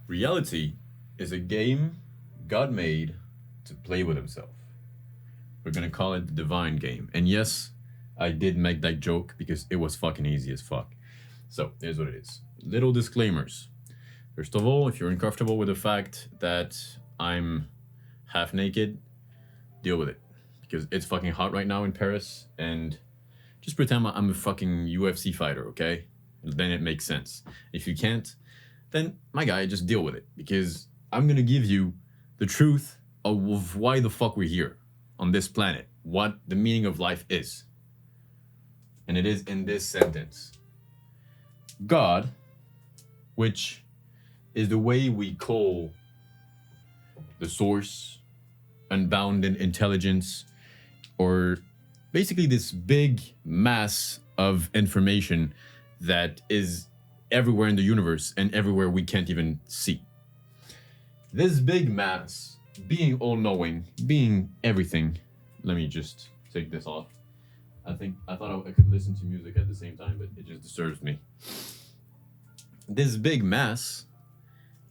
Reality is a game God made to play with himself. We're gonna call it the divine game. And yes, I did make that joke because it was fucking easy as fuck. So here's what it is. Little disclaimers. First of all, if you're uncomfortable with the fact that I'm half naked, deal with it. Because it's fucking hot right now in Paris, and just pretend I'm a fucking UFC fighter, okay? Then it makes sense. If you can't, then my guy, just deal with it. Because I'm gonna give you the truth of why the fuck we're here on this planet, what the meaning of life is. And it is in this sentence: God, which is the way we call the source, unbounded intelligence, or basically this big mass of information that is everywhere in the universe and everywhere we can't even see. This big mass, being all knowing, being everything. Let me just take this off. I thought I could listen to music at the same time, but it just disturbs me. This big mass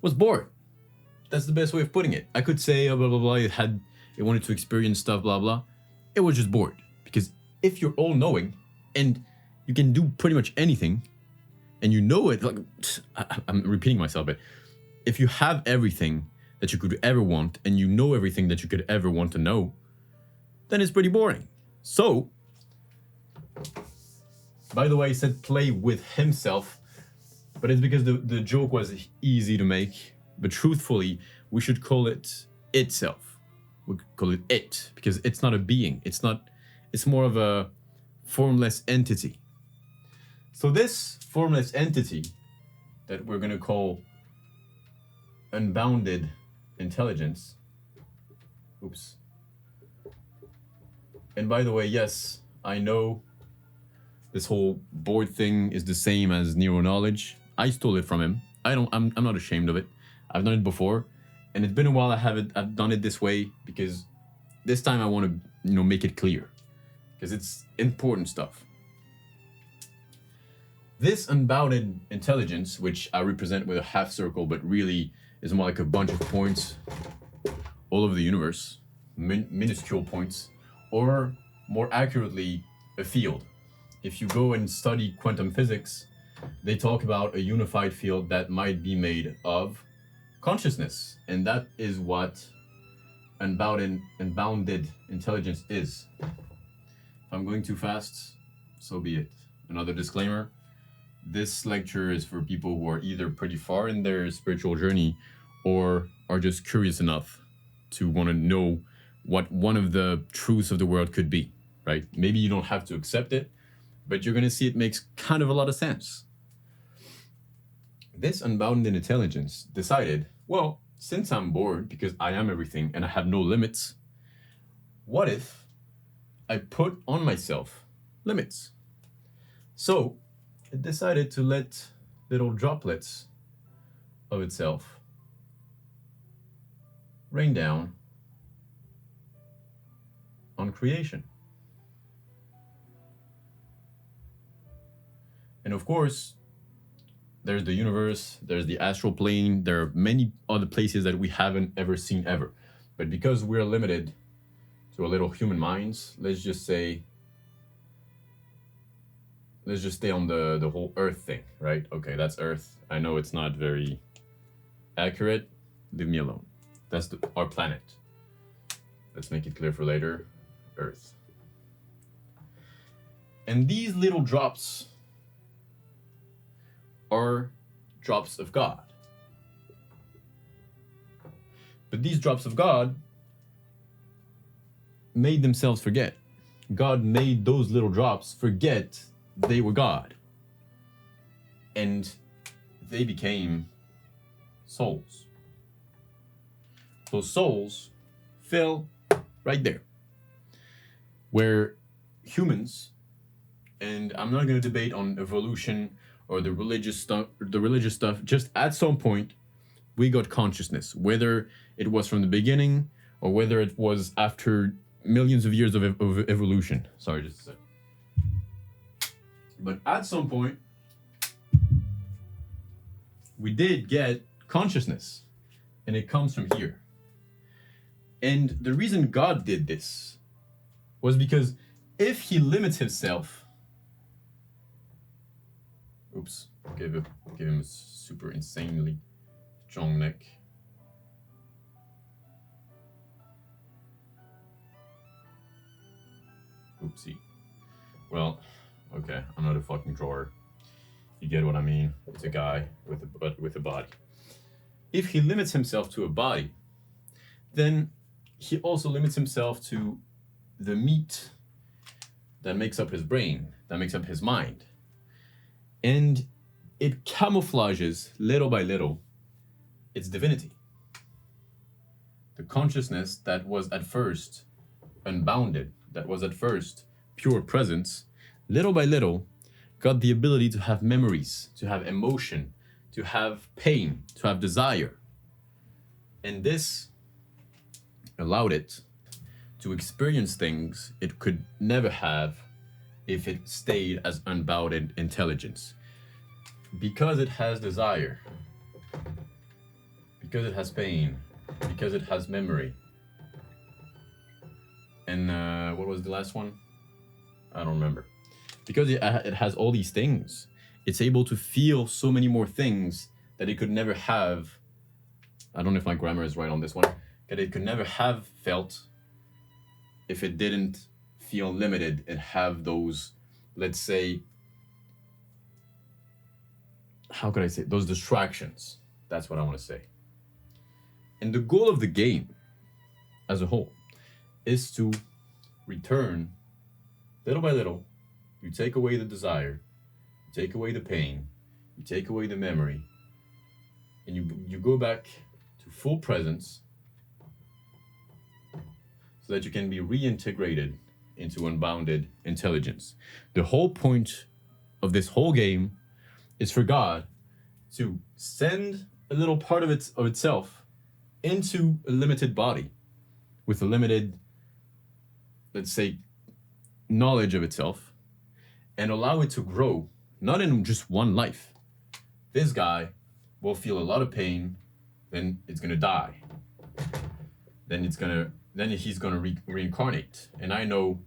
was bored. That's the best way of putting it. I could say blah blah blah. It wanted to experience stuff, blah blah. It was just bored, because if you're all knowing and you can do pretty much anything, and you know it, like I'm repeating myself, but if you have everything that you could ever want and you know everything that you could ever want to know, then it's pretty boring. So, by the way, he said play with himself, but it's because the joke was easy to make. But truthfully, we should call it itself. We call it it, because it's not a being. It's more of a formless entity. So this formless entity that we're gonna call unbounded intelligence. Oops. And by the way, yes, I know this whole board thing is the same as neural knowledge. I stole it from him. I'm not ashamed of it. I've done it before, and it's been a while I've done it this way, because this time I want to, make it clear, because it's important stuff. This unbounded intelligence, which I represent with a half circle, but really is more like a bunch of points all over the universe, minuscule points, or more accurately, a field. If you go and study quantum physics, they talk about a unified field that might be made of consciousness, and that is what unbounded intelligence is. If I'm going too fast, so be it. Another disclaimer: this lecture is for people who are either pretty far in their spiritual journey or are just curious enough to want to know what one of the truths of the world could be, right? Maybe you don't have to accept it, but you're going to see it makes kind of a lot of sense. This unbounded intelligence decided, well, since I'm bored because I am everything and I have no limits, what if I put on myself limits? So it decided to let little droplets of itself rain down on creation. And of course, there's the universe, there's the astral plane, there are many other places that we haven't ever seen ever. But because we're limited to our little human minds, let's just stay on the whole Earth thing, right? Okay, that's Earth. I know it's not very accurate. Leave me alone. That's our planet. Let's make it clear for later. Earth. And these little drops are drops of God. But these drops of God made themselves forget. God made those little drops forget they were God. And they became souls. Those souls fell right there. Where humans, and I'm not going to debate on evolution or the religious stuff, just at some point we got consciousness, whether it was from the beginning or whether it was after millions of years of evolution. Sorry, just a sec. But at some point we did get consciousness, and it comes from here. And the reason God did this was because if he limits himself, oops, give him a super insanely strong neck. Oopsie. Well, okay, I'm not a fucking drawer. You get what I mean? It's a guy with a body. If he limits himself to a body, then he also limits himself to the meat that makes up his brain, that makes up his mind. And it camouflages little by little its divinity. The consciousness that was at first unbounded, that was at first pure presence, little by little got the ability to have memories, to have emotion, to have pain, to have desire. And this allowed it to experience things it could never have if it stayed as unbounded intelligence. Because it has desire, because it has pain, because it has memory. And what was the last one? I don't remember. Because it has all these things, it's able to feel so many more things that it could never have. I don't know if my grammar is right on this one. That it could never have felt if it didn't feel limited and have those, let's say, how could I say, those distractions. That's what I want to say. And the goal of the game as a whole is to return little by little. You take away the desire, you take away the pain, you take away the memory, and you go back to full presence so that you can be reintegrated into unbounded intelligence. The whole point of this whole game is for God to send a little part of itself into a limited body with a limited, let's say, knowledge of itself, and allow it to grow, not in just one life. This guy will feel a lot of pain, then it's gonna die. Then he's gonna reincarnate. And I know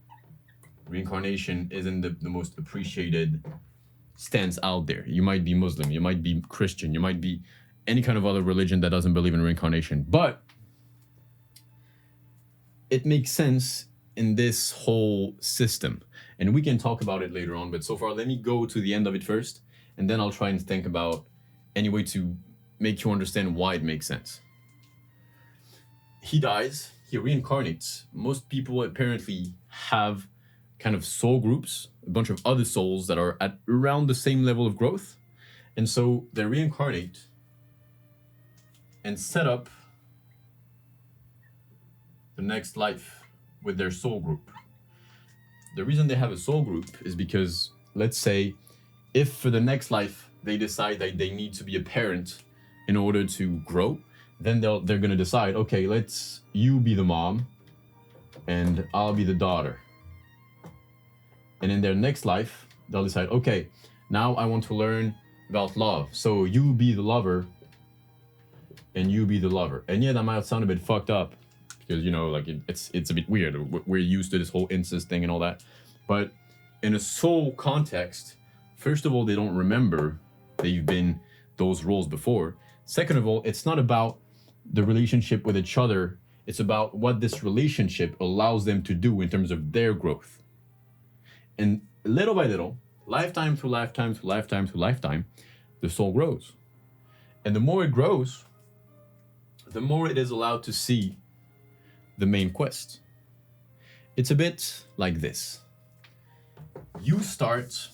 reincarnation isn't the most appreciated stance out there. You might be Muslim, you might be Christian, you might be any kind of other religion that doesn't believe in reincarnation. But it makes sense in this whole system. And we can talk about it later on, but so far let me go to the end of it first, and then I'll try and think about any way to make you understand why it makes sense. He dies, he reincarnates. Most people apparently have kind of soul groups, a bunch of other souls that are at around the same level of growth. And so they reincarnate and set up the next life with their soul group. The reason they have a soul group is because, let's say, if for the next life they decide that they need to be a parent in order to grow, then they're gonna decide, okay, let's you be the mom and I'll be the daughter. And in their next life, they'll decide, okay, now I want to learn about love. So you be the lover and you be the lover. And yeah, that might sound a bit fucked up, because, you know, like it's a bit weird. We're used to this whole incest thing and all that. But in a soul context, first of all, they don't remember they've been those roles before. Second of all, it's not about the relationship with each other. It's about what this relationship allows them to do in terms of their growth. And little by little, lifetime to lifetime to lifetime to lifetime, the soul grows. And the more it grows, the more it is allowed to see the main quest. It's a bit like this. You start,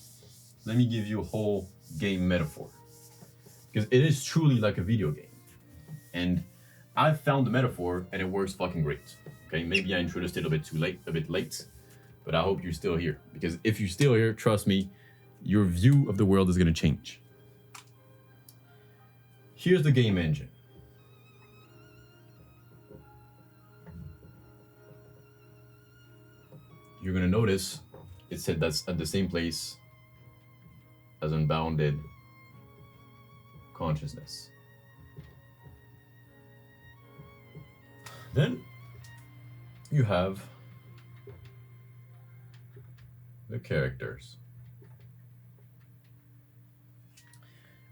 let me give you a whole game metaphor, because it is truly like a video game. And I've found the metaphor and it works fucking great. Okay, maybe I introduced it a bit late, but I hope you're still here, because if you're still here, trust me, your view of the world is gonna change. Here's the game engine. You're gonna notice it said that's at the same place as unbounded consciousness. Then you have the characters.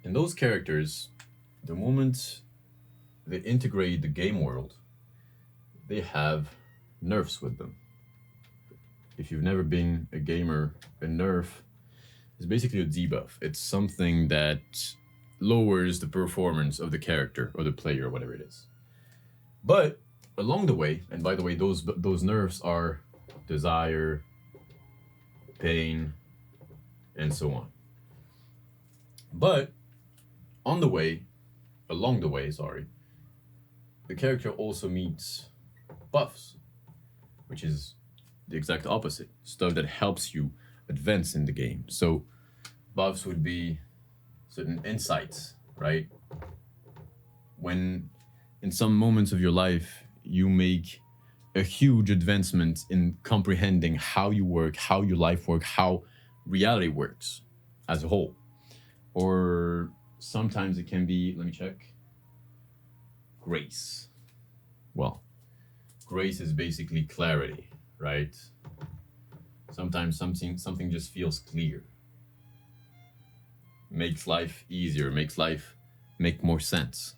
And those characters, the moment they integrate the game world, they have nerfs with them. If you've never been a gamer, a nerf is basically a debuff. It's something that lowers the performance of the character or the player or whatever it is. But along the way, and by the way, those nerfs are desire, pain, and so on. But along the way, the character also meets buffs, which is the exact opposite. Stuff that helps you advance in the game. So buffs would be certain insights, right? When in some moments of your life you make a huge advancement in comprehending how you work, how your life works, how reality works as a whole. Or sometimes it can be, let me check, grace. Well, grace is basically clarity, right? Sometimes something just feels clear. Makes life easier, makes life make more sense,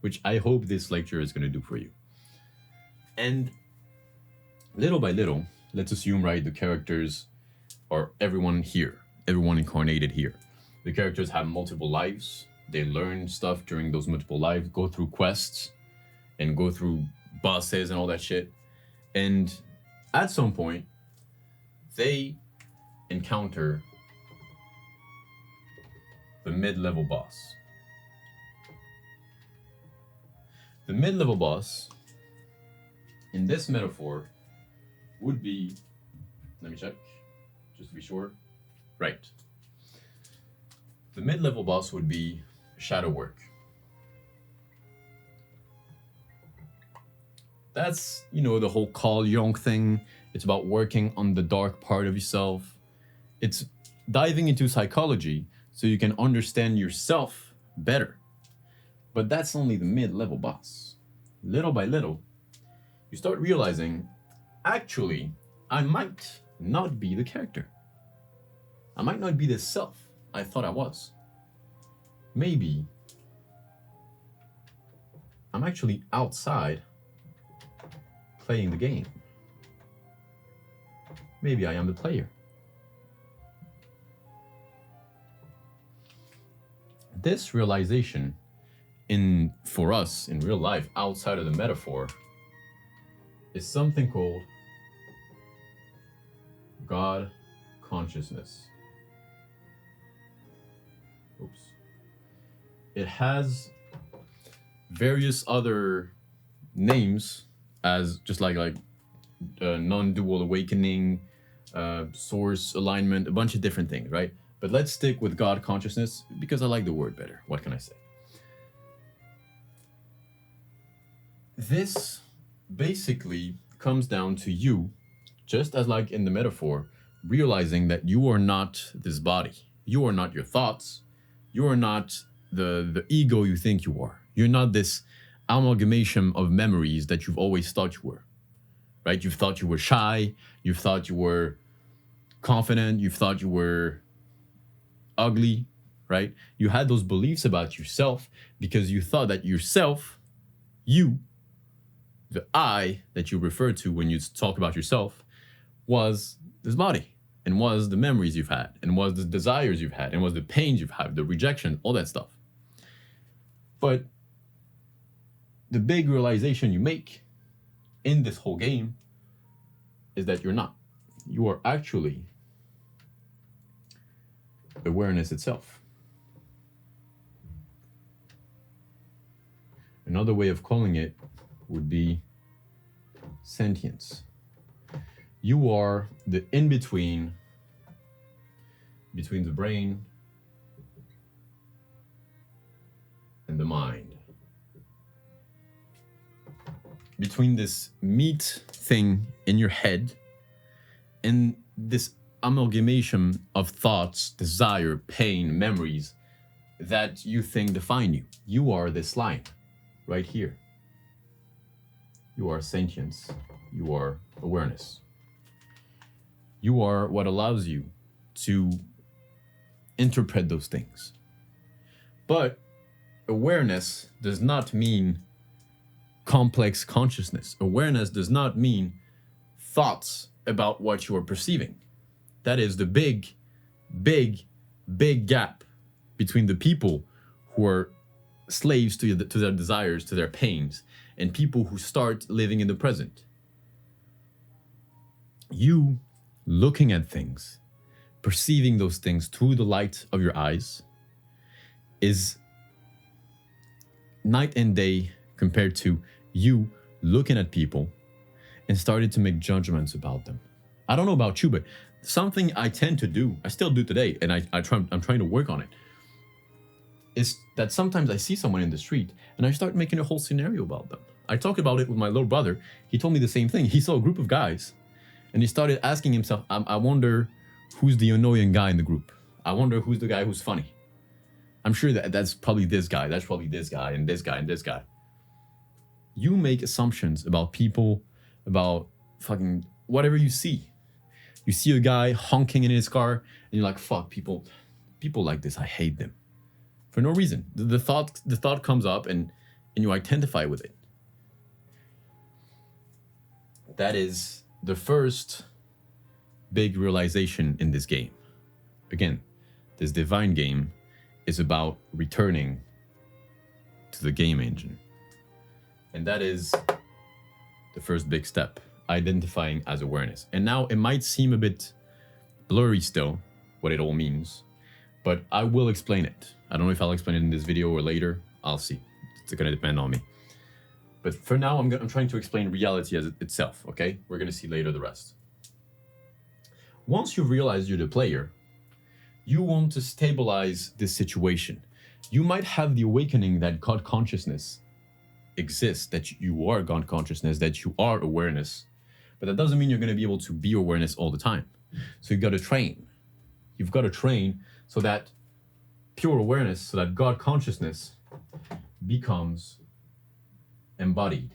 which I hope this lecture is going to do for you. And little by little, let's assume, right, the characters are everyone here, everyone incarnated here. The characters have multiple lives. They learn stuff during those multiple lives, go through quests, and go through bosses and all that shit. And at some point, they encounter the mid-level boss. The mid-level boss, in this metaphor, would be, let me check, just to be sure. Right. The mid-level boss would be shadow work. That's, the whole Carl Jung thing. It's about working on the dark part of yourself. It's diving into psychology so you can understand yourself better. But that's only the mid-level boss. Little by little, you start realizing, actually, I might not be the character. I might not be the self I thought I was. Maybe I'm actually outside playing the game. Maybe I am the player. This realization for us in real life, outside of the metaphor, is something called God consciousness. Oops. It has various other names, as just like non-dual awakening, source alignment, a bunch of different things, right? But let's stick with God consciousness because I like the word better. What can I say? This basically comes down to you, just as like in the metaphor, realizing that you are not this body. You are not your thoughts. You are not the ego you think you are. You're not this amalgamation of memories that you've always thought you were, right? You've thought you were shy. You've thought you were confident. You've thought you were ugly, right? You had those beliefs about yourself because you thought that yourself, you, the I that you refer to when you talk about yourself, was this body, and was the memories you've had, and was the desires you've had, and was the pains you've had, the rejection, all that stuff. But the big realization you make in this whole game is that you're not. You are actually awareness itself. Another way of calling it would be sentience. You are the in-between between the brain and the mind. Between this meat thing in your head and this amalgamation of thoughts, desire, pain, memories that you think define you. You are this line right here. You are sentience. You are awareness. You are what allows you to interpret those things. But awareness does not mean complex consciousness. Awareness does not mean thoughts about what you are perceiving. That is the big, big, big gap between the people who are slaves to their desires, to their pains, and people who start living in the present. You looking at things, perceiving those things through the light of your eyes is night and day compared to you looking at people and started to make judgments about them. I don't know about you, but something I tend to do, I still do today, and I'm trying to work on it, is that sometimes I see someone in the street and I start making a whole scenario about them. I talked about it with my little brother. He told me the same thing. He saw a group of guys and he started asking himself, I wonder who's the annoying guy in the group. I wonder who's the guy who's funny. I'm sure that's probably this guy. That's probably this guy and this guy and this guy. You make assumptions about people, about fucking whatever you see. You see a guy honking in his car and you're like, fuck, people like this, I hate them. For no reason. The thought comes up and you identify with it. That is the first big realization in this game. Again, this divine game is about returning to the game engine. And that is the first big step, identifying as awareness. And now it might seem a bit blurry still, what it all means, but I will explain it. I don't know if I'll explain it in this video or later. I'll see. It's gonna depend on me. But for now, I'm trying to explain reality as itself, okay? We're gonna see later the rest. Once you realize you're the player, you want to stabilize this situation. You might have the awakening that God consciousness exists, that you are God consciousness, that you are awareness, but that doesn't mean you're gonna be able to be awareness all the time. So you've got to train. You've got to train so that pure awareness, so that God consciousness becomes embodied.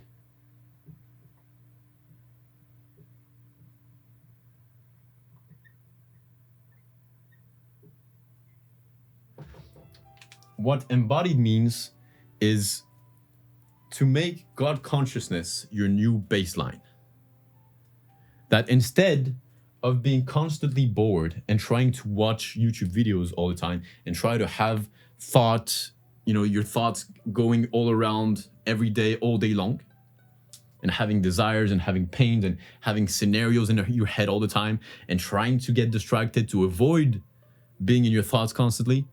What embodied means is to make God consciousness your new baseline. That instead of being constantly bored and trying to watch YouTube videos all the time and try to have thought, your thoughts going all around every day, all day long, and having desires and having pains and having scenarios in your head all the time and trying to get distracted to avoid being in your thoughts constantly.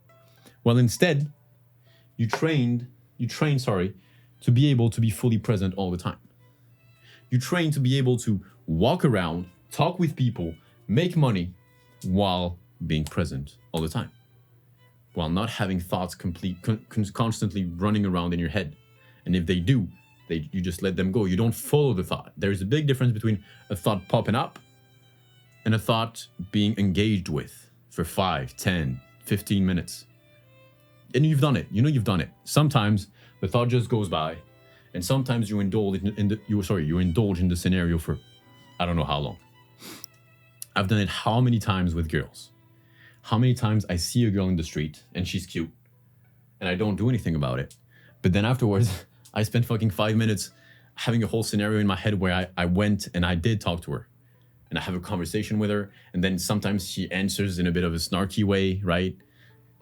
Well, instead, you train, to be able to be fully present all the time. You train to be able to walk around, talk with people, make money while being present all the time, while not having thoughts constantly running around in your head. And if they do, you just let them go. You don't follow the thought. There's a big difference between a thought popping up and a thought being engaged with for 5, 10, 15 minutes. And you've done it. You've done it. Sometimes the thought just goes by, and sometimes you indulge in the scenario for I don't know how long. I've done it how many times with girls? How many times I see a girl in the street and she's cute and I don't do anything about it. But then afterwards, I spent fucking 5 minutes having a whole scenario in my head where I went and I did talk to her and I have a conversation with her. And then sometimes she answers in a bit of a snarky way, right?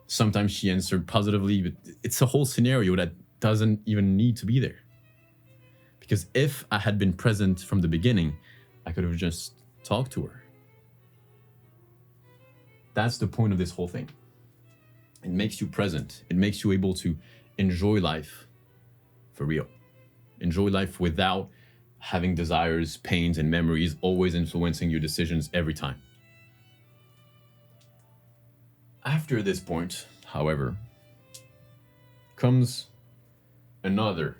Sometimes she answered positively, but it's a whole scenario that doesn't even need to be there. Because if I had been present from the beginning, I could have just talked to her. That's the point of this whole thing. It makes you present. It makes you able to enjoy life for real. Enjoy life without having desires, pains, and memories always influencing your decisions every time. After this point, however, comes another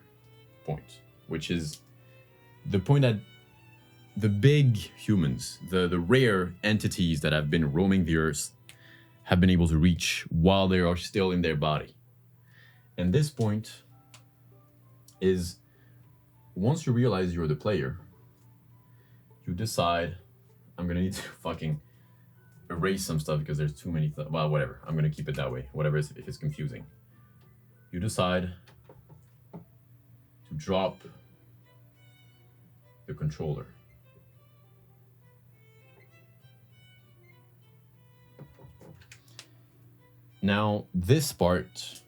point, which is the point that the big humans, the rare entities that have been roaming the earth, have been able to reach while they are still in their body. And this point is once you realize you're the player, you decide, I'm gonna need to fucking erase some stuff because there's too many, well, whatever. I'm gonna keep it that way, whatever if it's confusing. You decide to drop the controller. Now, this part,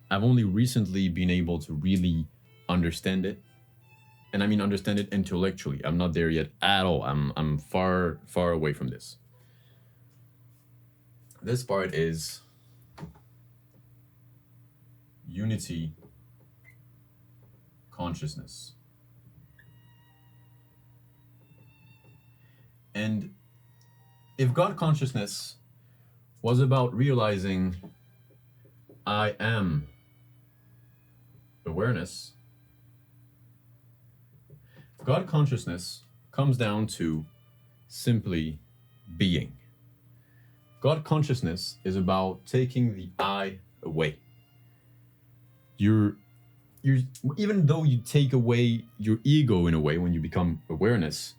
I've only recently been able to really understand it. And I mean understand it intellectually. I'm not there yet at all. I'm far, far away from this. This part is unity consciousness. And if God consciousness was about realizing I am awareness, God consciousness comes down to simply being. God consciousness is about taking the I away. You're even though you take away your ego in a way when you become awareness,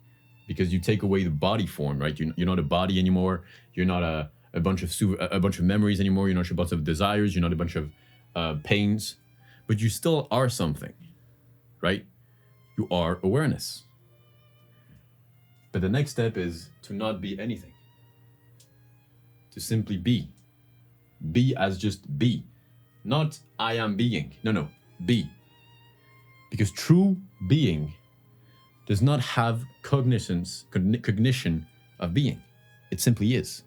because you take away the body form, right? You're not a body anymore. You're not a bunch of memories anymore. You're not a bunch of desires. You're not a bunch of pains, but you still are something, right? You are awareness. But the next step is to not be anything. To simply be. Be as just be. Not I am being. No, be. Because true being does not have cognition of being. It simply is.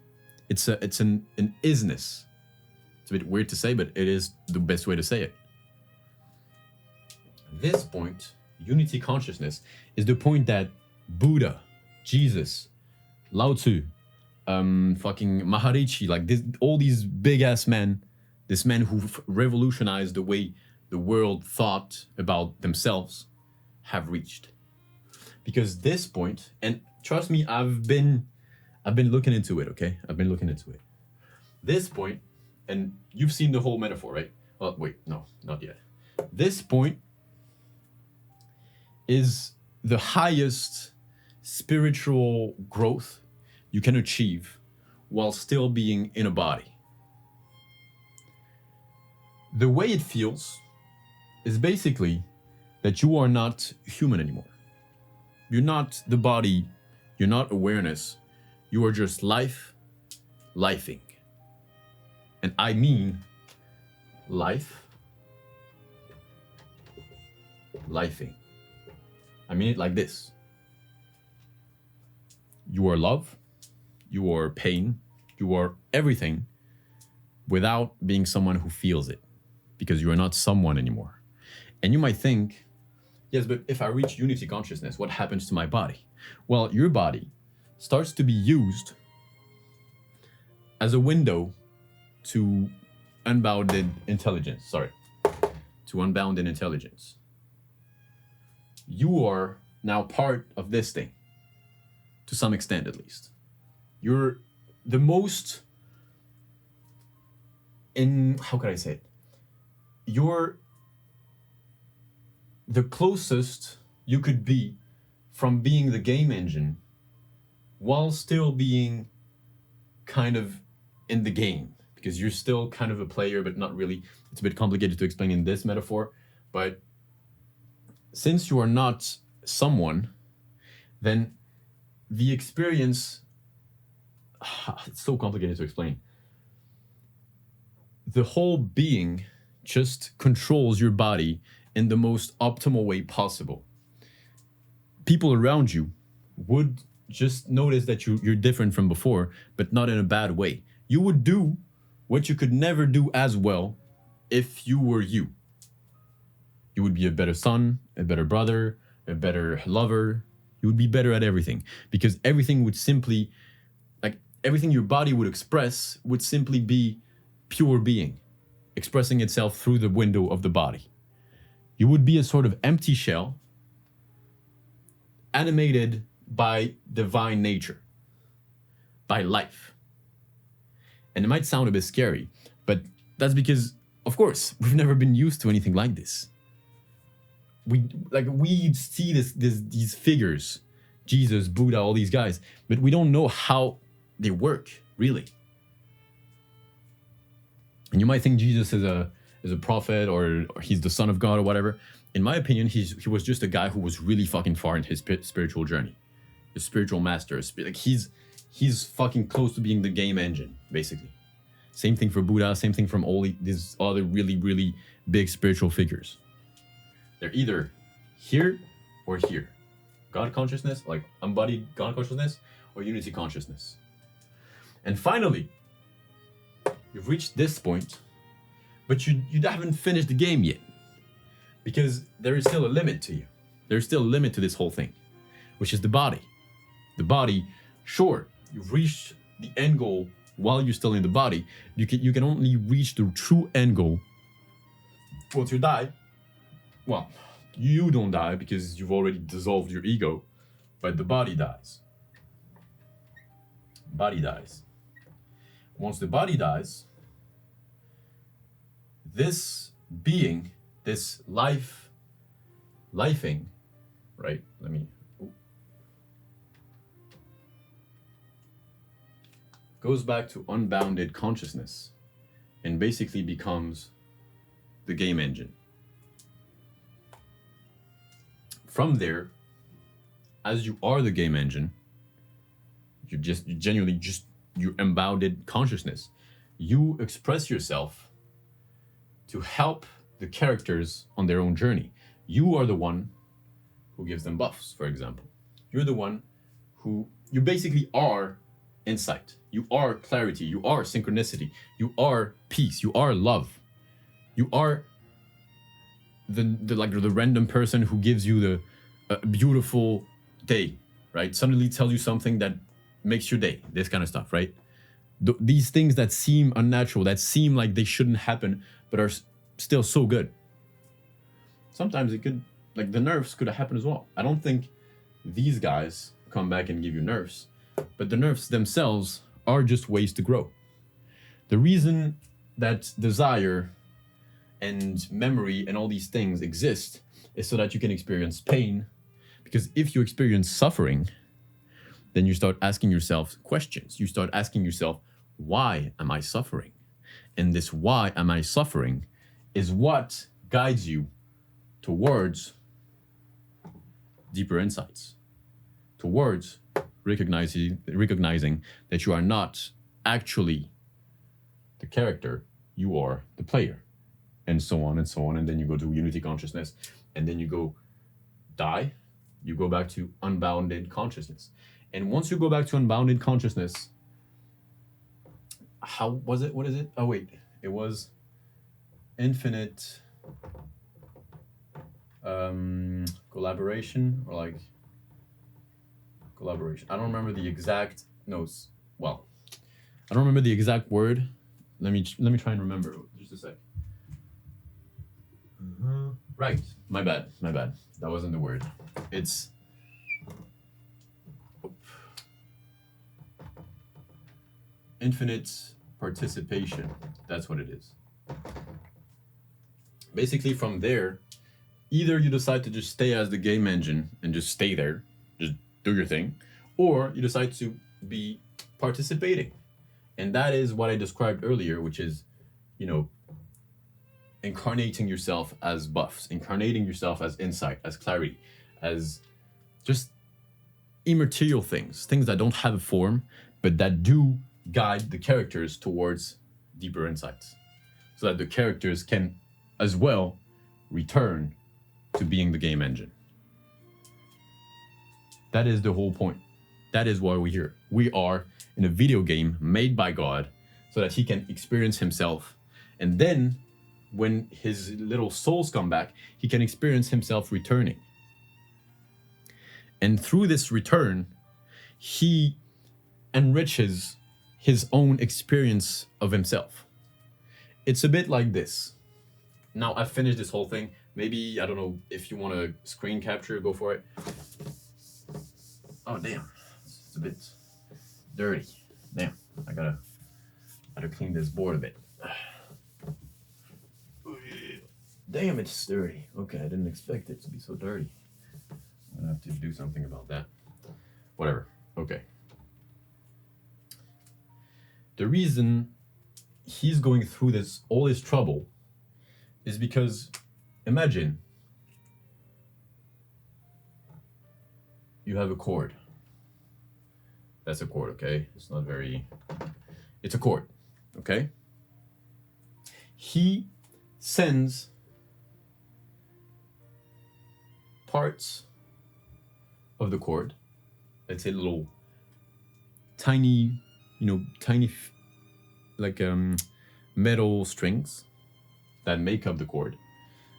It's an isness. It's a bit weird to say, but it is the best way to say it. This point, unity consciousness, is the point that Buddha, Jesus, Lao Tzu, fucking Maharishi, like this, all these big ass men, this man who revolutionized the way the world thought about themselves, have reached. Because this point, and trust me, I've been looking into it, okay? I've been looking into it. This point, and you've seen the whole metaphor, right? Oh, wait, no, not yet. This point is the highest spiritual growth you can achieve while still being in a body. The way it feels is basically that you are not human anymore. You're not the body, you're not awareness, you are just life, lifing. And I mean life, lifing. I mean it like this. You are love, you are pain, you are everything without being someone who feels it, because you are not someone anymore. And you might think, yes, but if I reach unity consciousness, what happens to my body? Well, your body starts to be used as a window to unbounded intelligence. To unbounded intelligence. You are now part of this thing, to some extent at least. You're the most how can I say it? You're the closest you could be from being the game engine while still being kind of in the game, because you're still kind of a player, but not really. It's a bit complicated to explain in this metaphor, but since you are not someone, then the experience, it's so complicated to explain. The whole being just controls your body in the most optimal way possible. People around you would just notice that you're different from before, but not in a bad way. You would do what you could never do as well if you were you. You would be a better son, a better brother, a better lover. You would be better at everything, because everything would simply, like everything your body would express would simply be pure being, expressing itself through the window of the body. You would be a sort of empty shell, animated by divine nature, by life. And it might sound a bit scary, but that's because, of course, we've never been used to anything like this. we see these figures, Jesus, Buddha, all these guys, but we don't know how they work really. And you might think Jesus is a prophet or he's the son of God or whatever. In my opinion, he was just a guy who was really fucking far in his spiritual journey, a spiritual master. Like he's fucking close to being the game engine, basically. Same thing for Buddha. Same thing from all these other really, really big spiritual figures. They're either here or here. God consciousness, like embodied God consciousness, or unity consciousness. And finally, you've reached this point, but you haven't finished the game yet. Because there is still a limit to you. There's still a limit to this whole thing, which is the body. The body, sure, you've reached the end goal while you're still in the body. You can only reach the true end goal once you die. Well, you don't die because you've already dissolved your ego, but the body dies. Body dies. Once the body dies, this being, this lifing, right? Goes back to unbounded consciousness and basically becomes the game engine. From there, as you are the game engine, you genuinely your embodied consciousness. You express yourself to help the characters on their own journey. You are the one who gives them buffs, for example. You're the one who, you basically are insight. You are clarity. You are synchronicity. You are peace. You are love. You are the random person who gives you the beautiful day, right? Suddenly tells you something that makes your day. This kind of stuff, right? These things that seem unnatural, that seem like they shouldn't happen, but are still so good. Sometimes it could, like the nerfs could have happened as well. I don't think these guys come back and give you nerfs, but the nerfs themselves are just ways to grow. The reason that desire and memory and all these things exist is so that you can experience pain, because if you experience suffering, then you start asking yourself questions. You start asking yourself, why am I suffering? And this why am I suffering is what guides you towards deeper insights, towards recognizing that you are not actually the character, you are the player, and so on and so on. And then you go to unity consciousness, and then you go die, you go back to unbounded consciousness. And once you go back to unbounded consciousness, how was it? What is it? Oh, wait. It was infinite collaboration, or like collaboration. I don't remember the exact notes. Well, I don't remember the exact word. Let me try and remember. Just a sec. Right. My bad. That wasn't the word. It's infinite participation. That's what it is. Basically, from there, either you decide to just stay as the game engine and just stay there, just do your thing, or you decide to be participating. And that is what I described earlier, which is, incarnating yourself as buffs, incarnating yourself as insight, as clarity, as just immaterial things that don't have a form, but that do guide the characters towards deeper insights, so that the characters can as well return to being the game engine. That is the whole point. That is why we're here. We are in a video game made by God so that he can experience himself. And then when his little souls come back, he can experience himself returning. And through this return, he enriches his own experience of himself. It's a bit like this. Now, I've finished this whole thing. Maybe, I don't know, if you want to screen capture, go for it. Oh, damn. It's a bit dirty. Damn. I gotta clean this board a bit. Damn, it's dirty. Okay, I didn't expect it to be so dirty. I'm gonna have to do something about that. Whatever. Okay. The reason he's going through all this trouble is because imagine you have a cord. That's a cord, okay? It's not very... It's a cord, okay? He sends parts of the cord, let's say little tiny, like metal strings that make up the cord,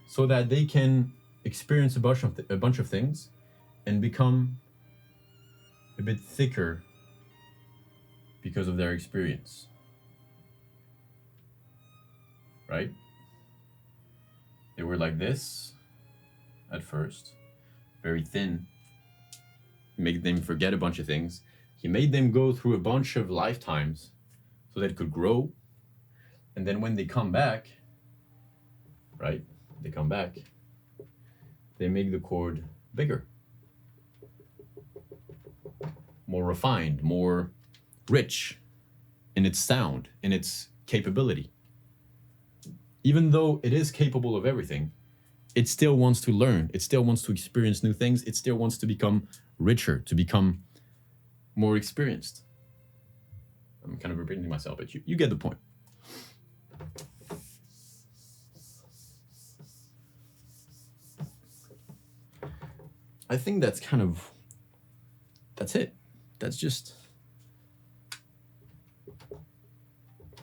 so that they can experience a bunch of things and become a bit thicker because of their experience. Right? They were like this at first, very thin, made them forget a bunch of things. He made them go through a bunch of lifetimes so that it could grow. And then when they come back, right? They come back, they make the cord bigger, more refined, more rich in its sound, in its capability. Even though it is capable of everything, it still wants to learn. It still wants to experience new things. It still wants to become richer, to become more experienced. I'm kind of repeating myself, but you get the point. I think that's it. That's just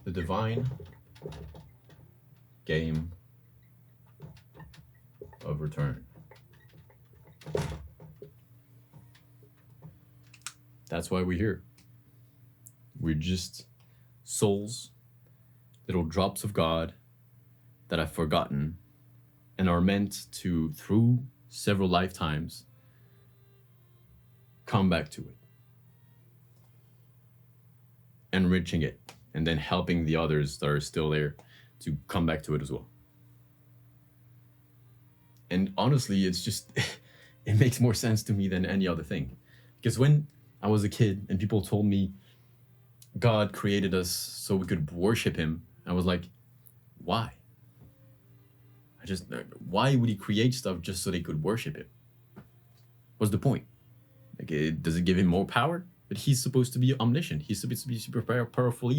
the divine game of return. That's why we're here. We're just souls, little drops of God that I've forgotten and are meant to, through several lifetimes, come back to it, enriching it, and then helping the others that are still there to come back to it as well. And honestly, it's just, it makes more sense to me than any other thing. Because when I was a kid and people told me God created us so we could worship him, I was like, why? Why would he create stuff just so they could worship him? What's the point? Like, does it give him more power? But he's supposed to be omniscient. He's supposed to be super powerful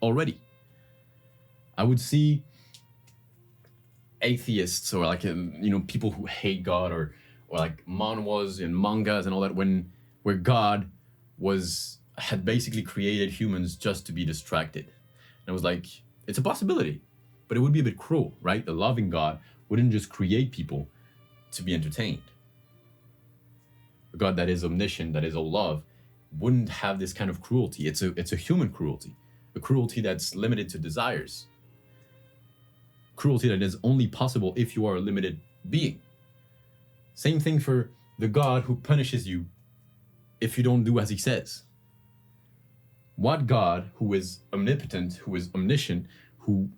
already. I would see atheists or people who hate God or like manhwas and mangas and all that where God had basically created humans just to be distracted. And I was like, it's a possibility, but it would be a bit cruel, right? The loving God wouldn't just create people to be entertained. A God that is omniscient, that is all love, wouldn't have this kind of cruelty. It's a human cruelty, a cruelty that's limited to desires. Cruelty that is only possible if you are a limited being. Same thing for the God who punishes you if you don't do as he says. What God who is omnipotent, who is omniscient, who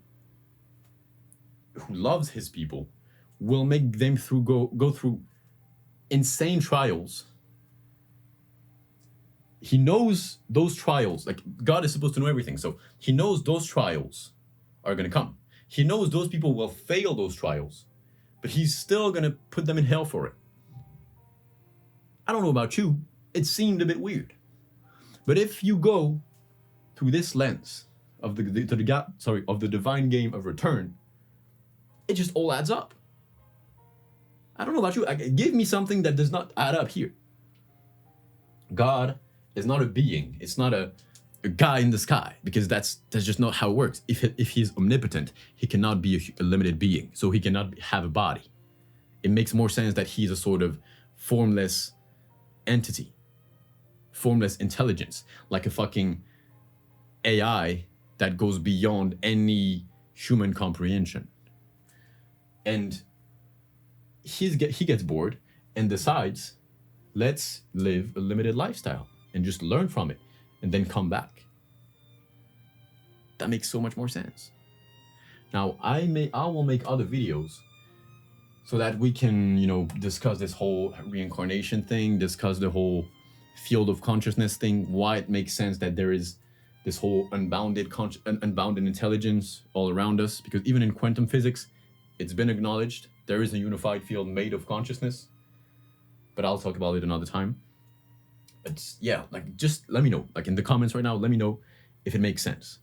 loves his people, will make them go through insane trials? He knows those trials, like God is supposed to know everything, so he knows those trials are going to come. He knows those people will fail those trials, but he's still going to put them in hell for it. I don't know about you, it seemed a bit weird. But if you go through this lens of the divine game of return, it just all adds up. I don't know about you, give me something that does not add up here. God is not a being. It's not a guy in the sky, because that's just not how it works. If he's omnipotent, he cannot be a limited being, so he cannot have a body. It makes more sense that he's a sort of formless entity, formless intelligence, like a fucking AI that goes beyond any human comprehension. And he gets bored and decides, let's live a limited lifestyle and just learn from it and then come back. That makes so much more sense. Now I will make other videos so that we can, you know, discuss this whole reincarnation thing, discuss the whole field of consciousness thing, why it makes sense that there is this whole unbounded intelligence all around us, because even in quantum physics, it's been acknowledged there is a unified field made of consciousness. But I'll talk about it another time. It's, yeah, like, just let me know, like, in the comments right now, let me know if it makes sense,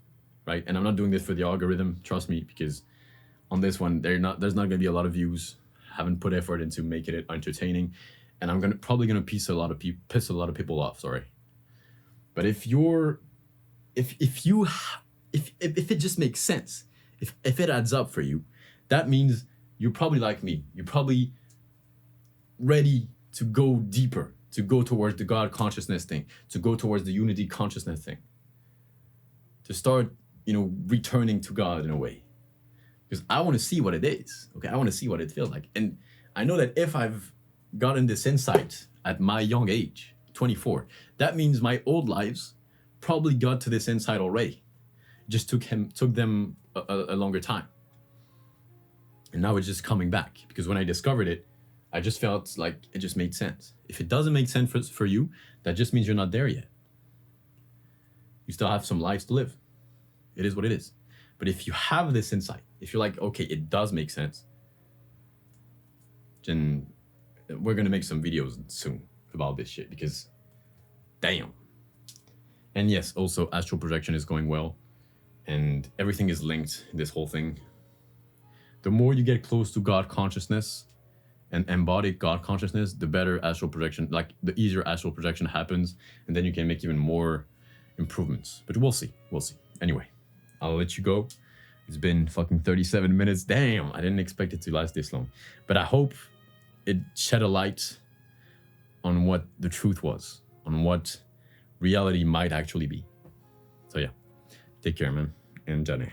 right? And I'm not doing this for the algorithm, trust me, because on this one, there's not gonna be a lot of views. Haven't put effort into making it entertaining, and I'm probably gonna piss a lot of people off. Sorry, but if it just makes sense, if it adds up for you, that means you're probably like me. You're probably ready to go deeper, to go towards the God consciousness thing, to go towards the unity consciousness thing, to start, you know, returning to God in a way. Because I want to see what it is. Okay, I want to see what it feels like. And I know that if I've gotten this insight at my young age, 24, that means my old lives probably got to this insight already. It just took them a longer time. And now it's just coming back. Because when I discovered it, I just felt like it just made sense. If it doesn't make sense for you, that just means you're not there yet. You still have some lives to live. It is what it is. But if you have this insight, if you're like, okay, it does make sense, then we're going to make some videos soon about this shit, because damn. And yes, also astral projection is going well, and everything is linked in this whole thing. The more you get close to God consciousness and embodied God consciousness, the better astral projection, like the easier astral projection happens, and then you can make even more improvements. But we'll see. Anyway, I'll let you go. It's been fucking 37 minutes. Damn, I didn't expect it to last this long. But I hope it shed a light on what the truth was, on what reality might actually be. So yeah, take care, man. And Johnny.